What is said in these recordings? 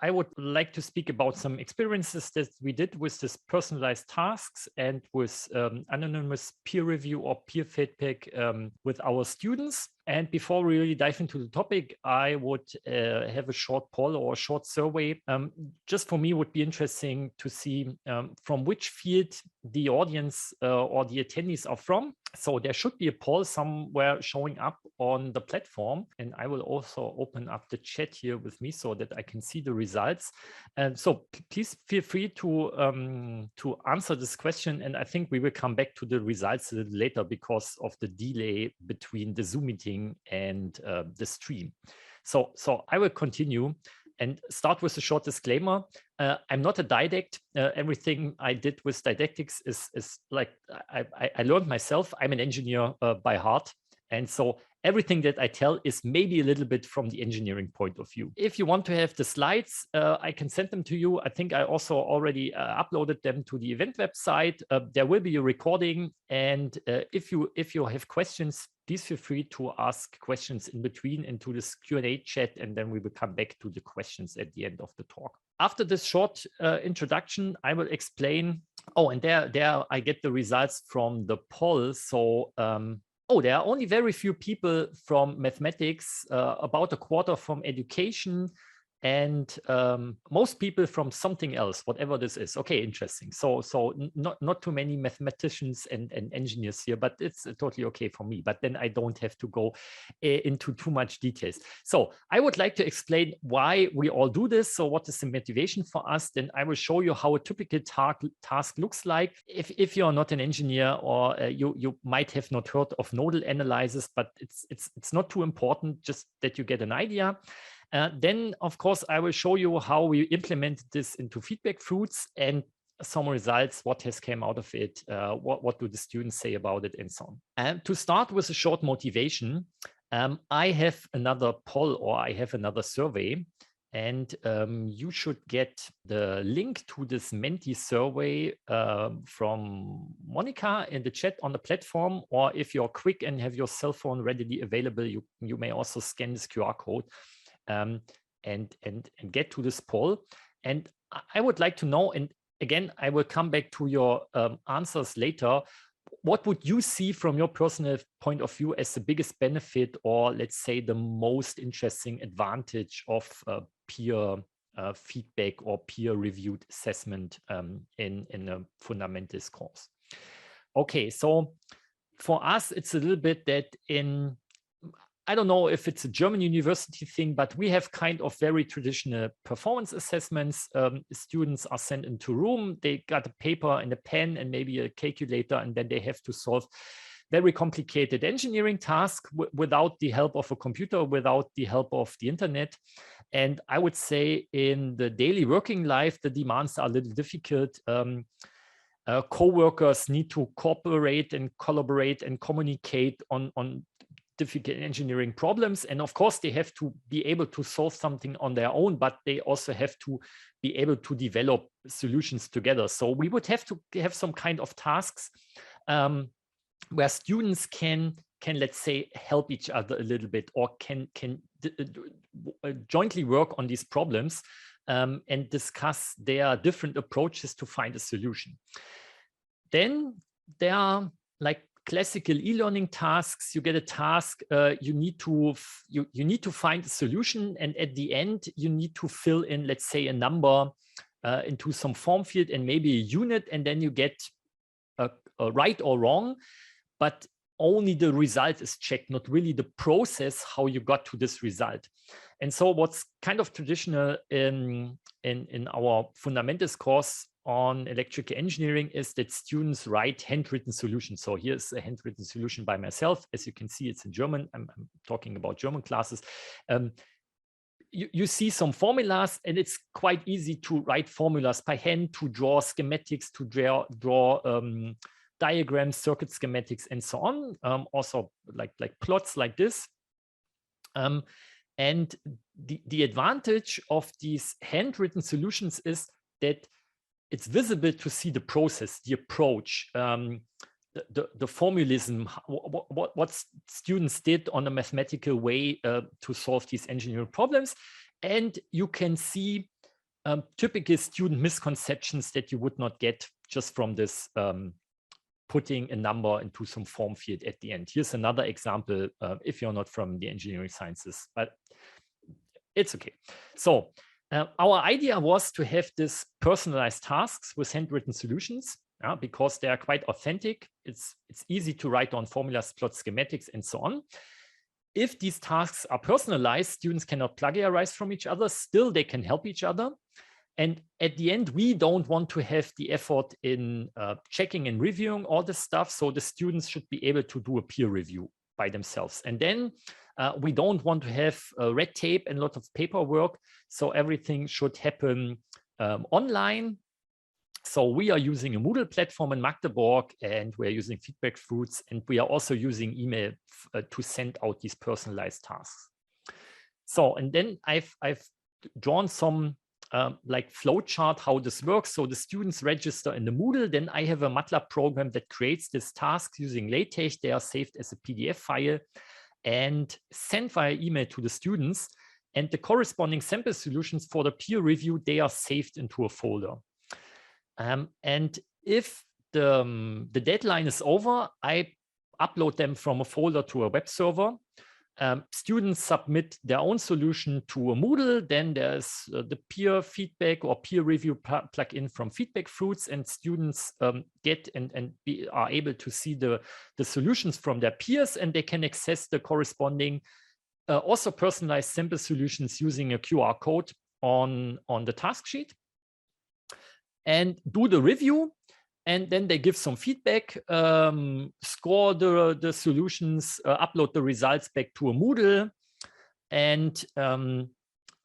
I would like to speak about some experiences that we did with this personalized tasks and with anonymous peer review or peer feedback with our students. And before we really dive into the topic, I would have a short poll or a short survey. Just for me, would be interesting to see from which field the audience or the attendees are from. So there should be a poll somewhere showing up on the platform. And I will also open up the chat here with me so that I can see the results. And so please feel free to answer this question. And I think we will come back to the results a little later because of the delay between the Zoom meeting and the stream. So I will continue and start with a short disclaimer. I'm not a didactic. Everything I did with didactics is like I learned myself. I'm an engineer by heart. And so everything that I tell is maybe a little bit from the engineering point of view. If you want to have the slides, I can send them to you. I think I also already uploaded them to the event website. There will be a recording. And if you have questions, please feel free to ask questions in between into this Q&A chat, and then we will come back to the questions at the end of the talk. After this short introduction, I will explain. Oh, and there I get the results from the poll. So, there are only very few people from mathematics, about a quarter from education, and most people from something else, whatever this is. Okay, interesting. So not too many mathematicians and engineers here, but it's totally okay for me. But then I don't have to go into too much details. So I would like to explain why we all do this. So what is the motivation for us? Then I will show you how a typical task looks like. If you're not an engineer, or you might have not heard of nodal analysis, but it's not too important, just that you get an idea. Then, of course, I will show you how we implemented this into FeedbackFruits and some results, what has come out of it, what do the students say about it, and so on. And to start with a short motivation, I have another poll, or I have another survey, and you should get the link to this Menti survey from Monica in the chat on the platform, or if you're quick and have your cell phone readily available, you may also scan this QR code. And get to this poll. And I would like to know, and again, I will come back to your answers later, what would you see from your personal point of view as the biggest benefit, or let's say the most interesting advantage of peer feedback or peer-reviewed assessment in a fundamentals course? Okay, so for us, it's a little bit that I don't know if it's a German university thing, but we have kind of very traditional performance assessments. Students are sent into a room, they got a paper and a pen and maybe a calculator, and then they have to solve very complicated engineering tasks without the help of a computer, without the help of the internet. And I would say in the daily working life, the demands are a little difficult. Co-workers need to cooperate and collaborate and communicate on difficult engineering problems. And of course, they have to be able to solve something on their own, but they also have to be able to develop solutions together. So we would have to have some kind of tasks where students can let's say, help each other a little bit, or can jointly work on these problems and discuss their different approaches to find a solution. Then there are like classical e-learning tasks. You get a task, you need to find a solution, and at the end you need to fill in, let's say, a number into some form field and maybe a unit, and then you get a right or wrong, but only the result is checked, not really the process how you got to this result. And so what's kind of traditional in our fundamentals course on electrical engineering is that students write handwritten solutions. So here's a handwritten solution by myself. As you can see, it's in German. I'm talking about German classes. You see some formulas, and it's quite easy to write formulas by hand, to draw schematics, to draw diagrams, circuit schematics, and so on. Also like plots like this. And the advantage of these handwritten solutions is that it's visible to see the process, the approach, the formalism, what students did on a mathematical way to solve these engineering problems. And you can see typical student misconceptions that you would not get just from this putting a number into some form field at the end. Here's another example if you're not from the engineering sciences, but it's okay. So our idea was to have this personalized tasks with handwritten solutions because they are quite authentic. It's easy to write down formulas, plot schematics, and so on. If these tasks are personalized, students cannot plagiarize from each other. Still, they can help each other. And at the end, we don't want to have the effort in checking and reviewing all this stuff. So the students should be able to do a peer review by themselves. And then we don't want to have red tape and a lot of paperwork. So everything should happen online. So we are using a Moodle platform in Magdeburg, and we're using FeedbackFruits, and we are also using email to send out these personalized tasks. So, and then I've drawn some like flow chart how this works. So the students register in the Moodle. Then I have a MATLAB program that creates these tasks using LaTeX. They are saved as a PDF file and sent via email to the students. And the corresponding sample solutions for the peer review, they are saved into a folder. And if the deadline is over, I upload them from a folder to a web server. Students submit their own solution to a Moodle. Then there's the peer feedback or peer review plugin from FeedbackFruits, and students get and are able to see the solutions from their peers, and they can access the corresponding also personalized sample solutions using a QR code on the task sheet and do the review. And then they give some feedback, score the solutions, upload the results back to a Moodle. And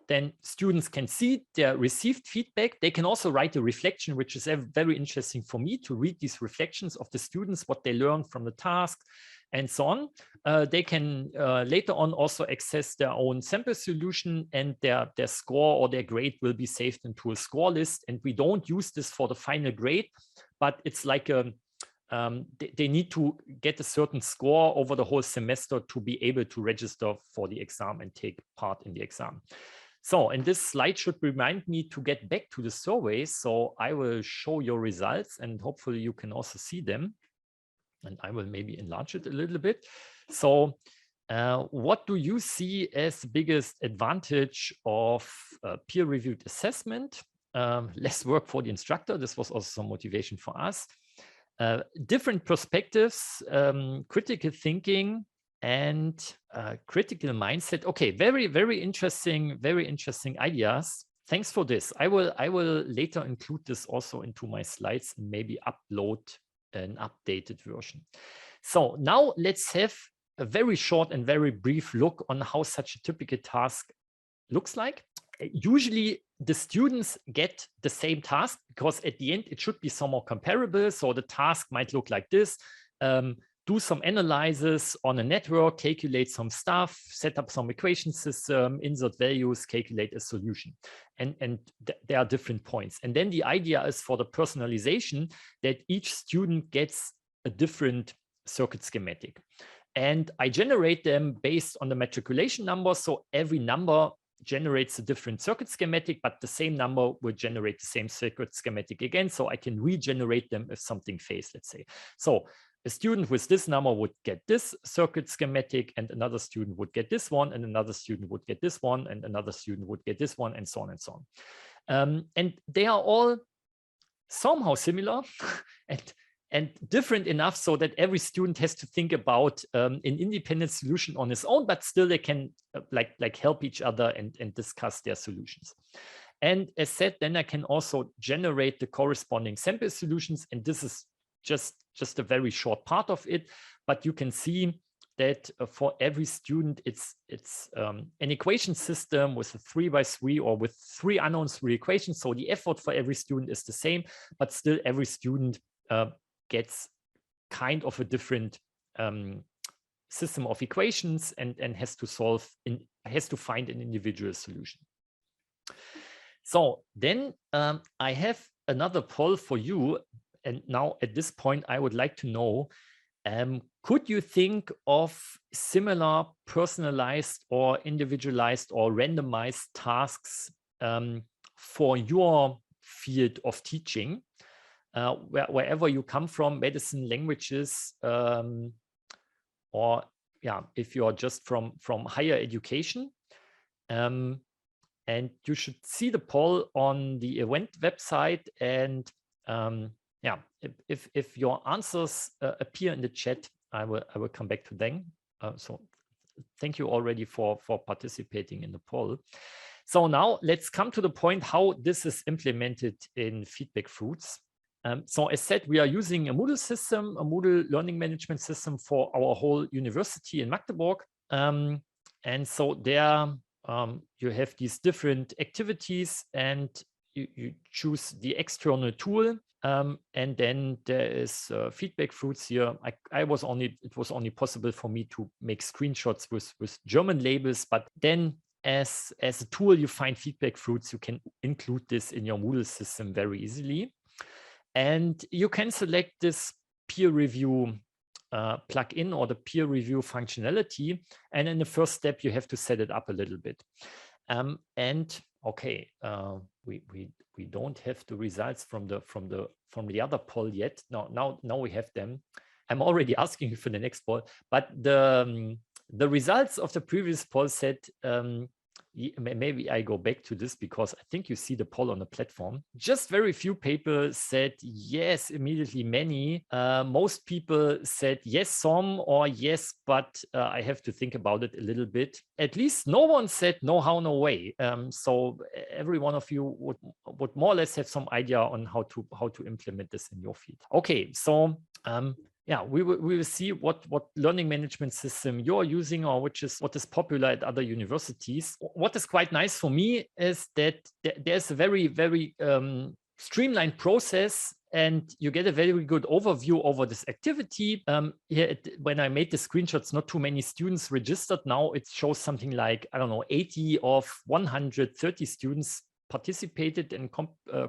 then students can see their received feedback. They can also write a reflection, which is very interesting for me to read these reflections of the students, what they learned from the task and so on. They can later on also access their own sample solution, and their score or their grade will be saved into a score list. And we don't use this for the final grade, but it's like they need to get a certain score over the whole semester to be able to register for the exam and take part in the exam. So, and this slide should remind me to get back to the survey. So I will show your results, and hopefully you can also see them. And I will maybe enlarge it a little bit. So what do you see as the biggest advantage of peer-reviewed assessment? Less work for the instructor. This was also some motivation for us. Different perspectives, critical thinking, and critical mindset. Okay, very interesting ideas. Thanks for this. I will later include this also into my slides and maybe upload an updated version. So now let's have a very short and very brief look on how such a typical task looks like. Usually the students get the same task because at the end it should be somewhat comparable. So the task might look like this. Do some analysis on a network, calculate some stuff, set up some equation system, insert values, calculate a solution. And there are different points. And then the idea is for the personalization that each student gets a different circuit schematic. And I generate them based on the matriculation number. So every number generates a different circuit schematic, but the same number will generate the same circuit schematic again. So I can regenerate them if something fails, let's say. So a student with this number would get this circuit schematic, and another student would get this one, and another student would get this one, and another student would get this one, and so on and so on. And they are all somehow similar and different enough so that every student has to think about an independent solution on his own, but still they can like help each other and discuss their solutions. And as said, then I can also generate the corresponding sample solutions, and this is just a very short part of it, but you can see that for every student, it's an equation system with a 3x3 or with 3 unknown 3 equations. So the effort for every student is the same, but still every student gets kind of a different system of equations and has to find an individual solution. So then I have another poll for you. And now at this point, I would like to know, could you think of similar personalized or individualized or randomized tasks for your field of teaching, wherever you come from, medicine, languages, or yeah, if you are just from higher education. And you should see the poll on the event website. And yeah, if your answers appear in the chat, I will come back to them. So thank you already for participating in the poll. So now let's come to the point how this is implemented in FeedbackFruits. So as said, we are using a Moodle system, a Moodle learning management system for our whole university in Magdeburg. And so there you have these different activities, and you choose the external tool. And then there is FeedbackFruits here. It was only possible for me to make screenshots with German labels, but then as a tool, you find FeedbackFruits, you can include this in your Moodle system very easily. And you can select this peer review plugin or the peer review functionality. And in the first step, you have to set it up a little bit. And okay, we don't have the results from the other poll yet. Now we have them. I'm already asking you for the next poll, but the results of the previous poll said, maybe I go back to this because I think you see the poll on the platform. Just very few people said yes immediately, many. Most people said yes, some, or yes, but I have to think about it a little bit. At least no one said no how, no way. So every one of you would more or less have some idea on how to implement this in your field. Okay, so yeah, we will see what learning management system you're using, or what is popular at other universities. What is quite nice for me is that there's a very, very streamlined process, and you get a very good overview over this activity. Here, when I made the screenshots, not too many students registered. Now it shows something like, I don't know, 80 of 130 students participated and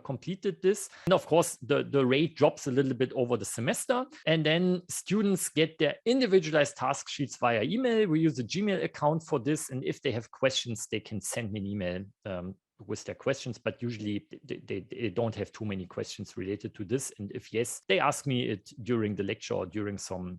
completed this. And of course, the rate drops a little bit over the semester. And then students get their individualized task sheets via email. We use a Gmail account for this. And if they have questions, they can send me an email with their questions, but usually they don't have too many questions related to this. And if yes, they ask me it during the lecture or during some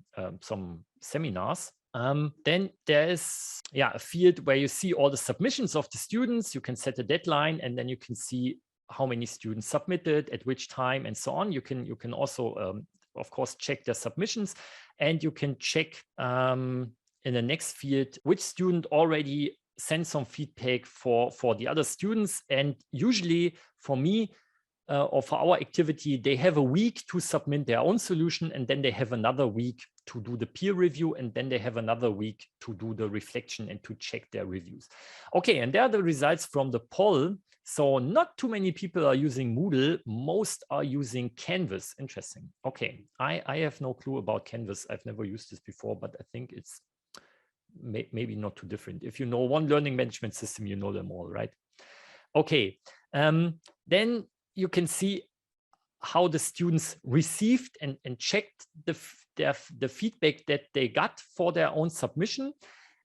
seminars. Then there is a field where you see all the submissions of the students. You can set a deadline, and then you can see how many students submitted at which time and so on. You can also of course check their submissions, and you can check in the next field which student already sent some feedback for the other students. And usually for me, or for our activity, they have a week to submit their own solution, and then they have another week to do the peer review, and then they have another week to do the reflection and to check their reviews. Okay, and there are the results from the poll. So not too many people are using Moodle. Most are using Canvas. Interesting. Okay, I have no clue about Canvas. I've never used this before, but I think it's maybe not too different. If you know one learning management system, you know them all, right? Okay, then you can see how the students received and checked the feedback that they got for their own submission.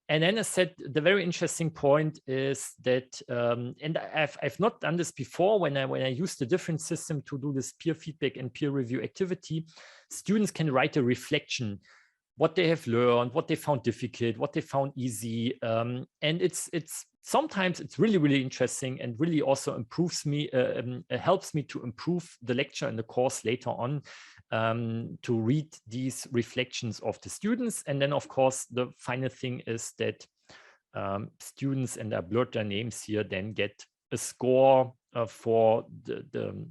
And then I said, the very interesting point is that, and I've not done this before, when I used a different system to do this peer feedback and peer review activity, students can write a reflection, what they have learned, what they found difficult, what they found easy. And sometimes it's really, really interesting, and really also improves me, helps me to improve the lecture and the course later on, to read these reflections of the students. And then, of course, the final thing is that students, and I blurred their names here, then get a score for the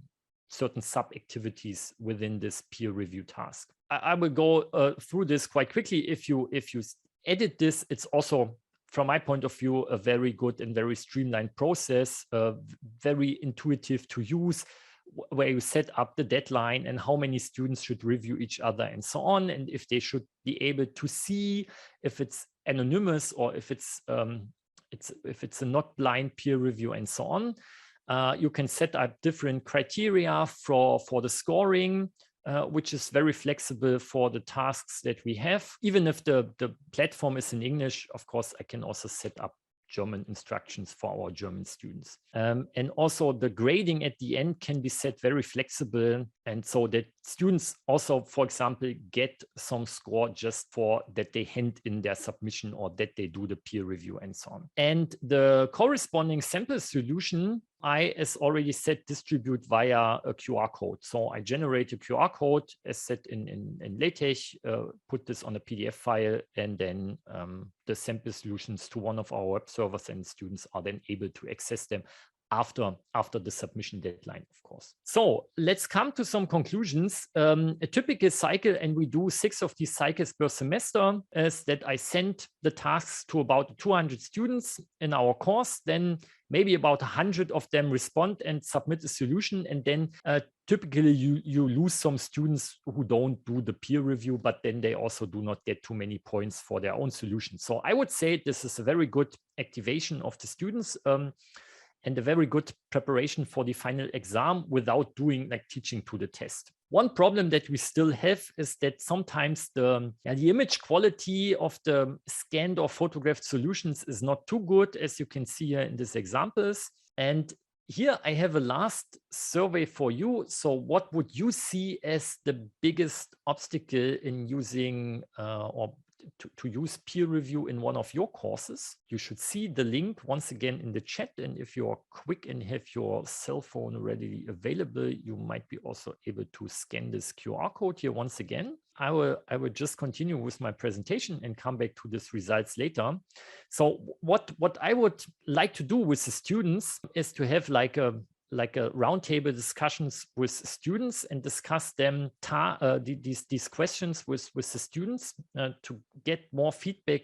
certain sub-activities within this peer review task. I will go through this quite quickly. If you edit this, it's also, from my point of view, a very good and very streamlined process, very intuitive to use, where you set up the deadline and how many students should review each other and so on, and if they should be able to see if it's anonymous or if it's a not blind peer review and so on. You can set up different criteria for the scoring, which is very flexible for the tasks that we have. Even if the platform is in English, of course, I can also set up German instructions for our German students. And also the grading at the end can be set very flexible, and so that students also, for example, get some score just for that they hand in their submission or that they do the peer review and so on. And the corresponding sample solution, I, as already said, distribute via a QR code. So I generate a QR code as set in LaTeX, put this on a PDF file, and then the sample solutions to one of our web servers, and students are then able to access them after the submission deadline, of course. So let's come to some conclusions. A typical cycle, and we do 6 of these cycles per semester, is that I send the tasks to about 200 students in our course. Then maybe about 100 of them respond and submit a solution. And then typically you lose some students who don't do the peer review, but then they also do not get too many points for their own solution. So I would say this is a very good activation of the students, and a very good preparation for the final exam without doing like teaching to the test. One problem that we still have is that sometimes the image quality of the scanned or photographed solutions is not too good, as you can see here in these examples. And here I have a last survey for you. So what would you see as the biggest obstacle in using to use peer review in one of your courses? You should see the link once again in the chat. And if you're quick and have your cell phone readily available, you might be also able to scan this QR code here once again. I will just continue with my presentation and come back to these results later. So what I would like to do with the students is to have like a roundtable discussions with students and discuss them these questions with the students to get more feedback.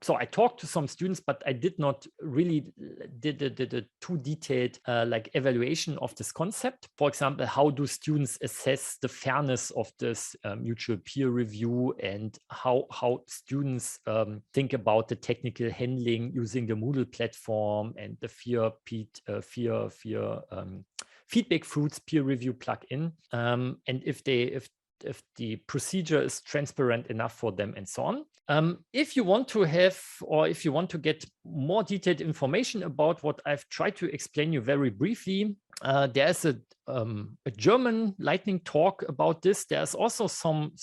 So I talked to some students, but I did not really did a too detailed like evaluation of this concept. For example, how do students assess the fairness of this mutual peer review, and how students think about the technical handling using the Moodle platform and the FeedbackFruits peer review plugin, and if the procedure is transparent enough for them and so on. If you want to have, or if you want to get more detailed information about what I've tried to explain you very briefly, there's a German lightning talk about this. There's also some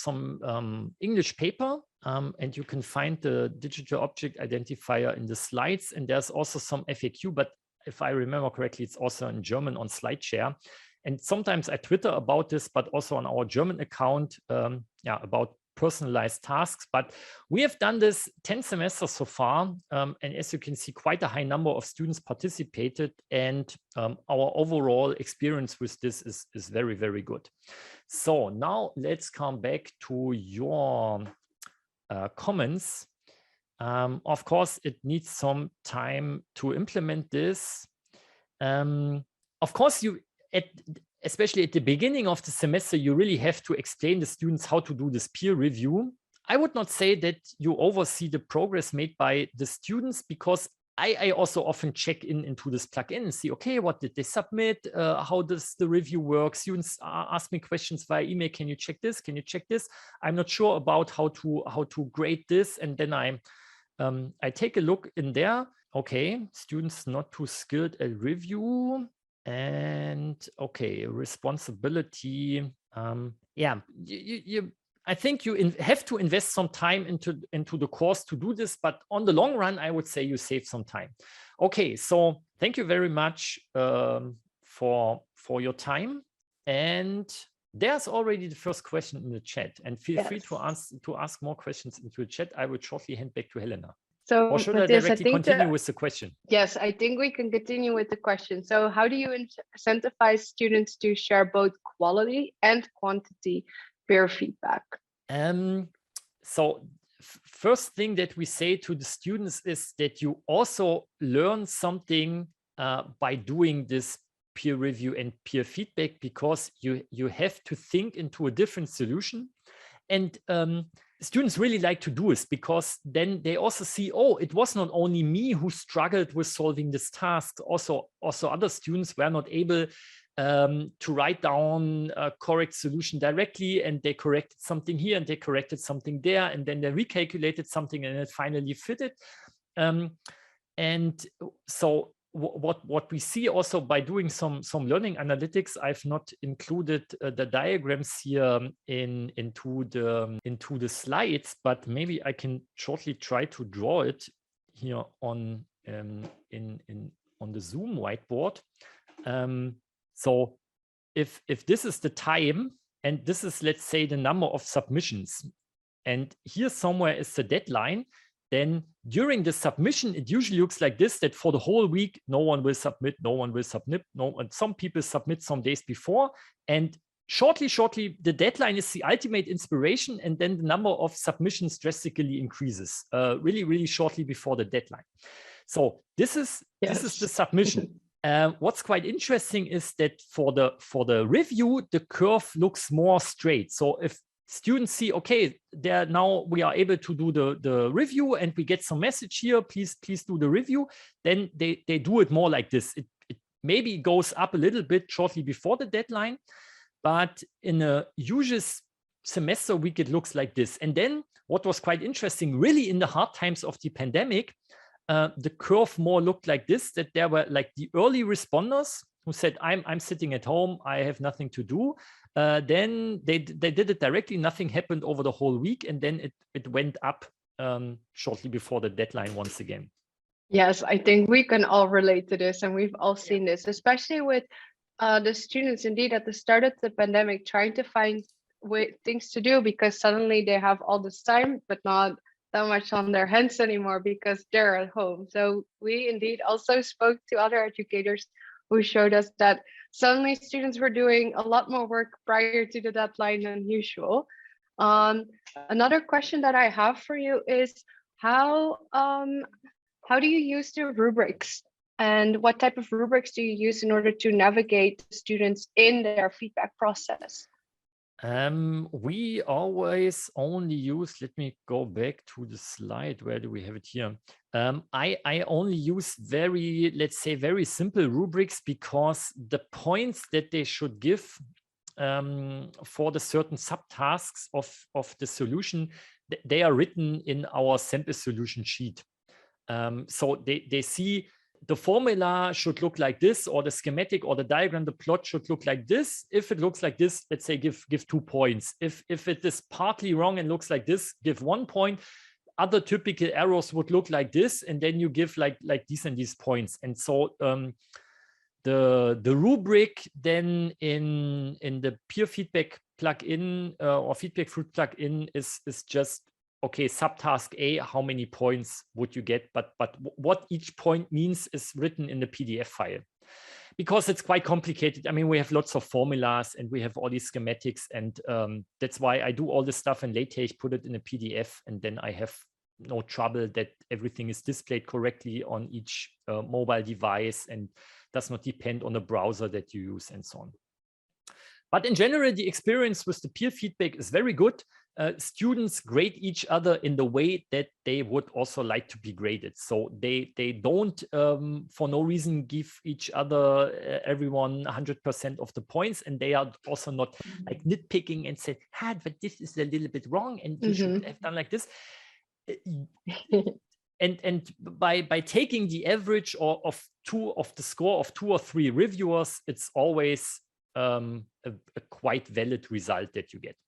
English paper, and you can find the digital object identifier in the slides. And there's also some FAQ, but if I remember correctly, it's also in German on SlideShare. And sometimes I Twitter about this, but also on our German account, about personalized tasks. But we have done this 10 semesters so far. And as you can see, quite a high number of students participated. And our overall experience with this is very, very good. So now let's come back to your comments. Of course, it needs some time to implement this. Of course, especially at the beginning of the semester, you really have to explain to students how to do this peer review. I would not say that you oversee the progress made by the students, because I also often check into this plugin and see, okay, what did they submit? How does the review work? Students ask me questions via email. Can you check this? Can you check this? I'm not sure about how to grade this. And then I take a look in there. Okay, students not too skilled at review. And okay, responsibility. I think you have to invest some time into the course to do this, but on the long run, I would say you save some time. Okay, so thank you very much for your time. And there's already the first question in the chat, and feel free to ask more questions into the chat. I will shortly hand back to Helena. So, or should Mathias, I directly continue with the question? Yes, I think we can continue with the question. So how do you incentivize students to share both quality and quantity peer feedback? So first thing that we say to the students is that you also learn something by doing this peer review and peer feedback, because you have to think into a different solution. And students really like to do this, because then they also see, oh, it was not only me who struggled with solving this task. Also other students were not able to write down a correct solution directly, and they corrected something here and they corrected something there, and then they recalculated something and it finally fitted. And so what we see also by doing some learning analytics, I've not included the diagrams here into the slides, but maybe I can shortly try to draw it here on the Zoom whiteboard. So if this is the time, and this is, let's say, the number of submissions, and here somewhere is the deadline, then during the submission, it usually looks like this, that for the whole week, no one will submit, and some people submit some days before, and shortly, the deadline is the ultimate inspiration, and then the number of submissions drastically increases, really shortly before the deadline. So this is the submission. What's quite interesting is that for the review, the curve looks more straight. So if students see, okay, now we are able to do the review, and we get some message here, please do the review, then they do it more like this. It maybe goes up a little bit shortly before the deadline, but in a usual semester week, it looks like this. And then what was quite interesting, really in the hard times of the pandemic, the curve more looked like this, that there were like the early responders who said, I'm sitting at home, I have nothing to do. Then they did it directly, nothing happened over the whole week, and then it went up shortly before the deadline once again. Yes, I think we can all relate to this, and we've all seen this, especially with the students indeed at the start of the pandemic trying to find things to do, because suddenly they have all this time, but not that much on their hands anymore because they're at home. So we indeed also spoke to other educators who showed us that suddenly students were doing a lot more work prior to the deadline than usual. Another question that I have for you is how do you use the rubrics, and what type of rubrics do you use in order to navigate students in their feedback process? We always only use, let me go back to the slide. Where do we have it here? I only use let's say very simple rubrics, because the points that they should give for the certain subtasks of the solution, they are written in our sample solution sheet. So they see the formula should look like this, or the schematic or the diagram, the plot should look like this. If it looks like this, let's say give 2 points. If it is partly wrong and looks like this, give 1 point. Other typical errors would look like this, and then you give like these and these points. And so the rubric then in the peer feedback plugin or FeedbackFruits plugin is just, okay, subtask A, how many points would you get? But what each point means is written in the PDF file, because it's quite complicated. I mean, we have lots of formulas and we have all these schematics, and that's why I do all this stuff in LaTeX, put it in a PDF, and then I have no trouble that everything is displayed correctly on each mobile device and does not depend on the browser that you use and so on. But in general, the experience with the peer feedback is very good. Students grade each other in the way that they would also like to be graded. So they don't, for no reason, give each other, everyone 100% of the points. And they are also not like nitpicking and say, but this is a little bit wrong and you should have done like this. And by taking the average of the score of 2 or 3 reviewers, it's always a quite valid result that you get.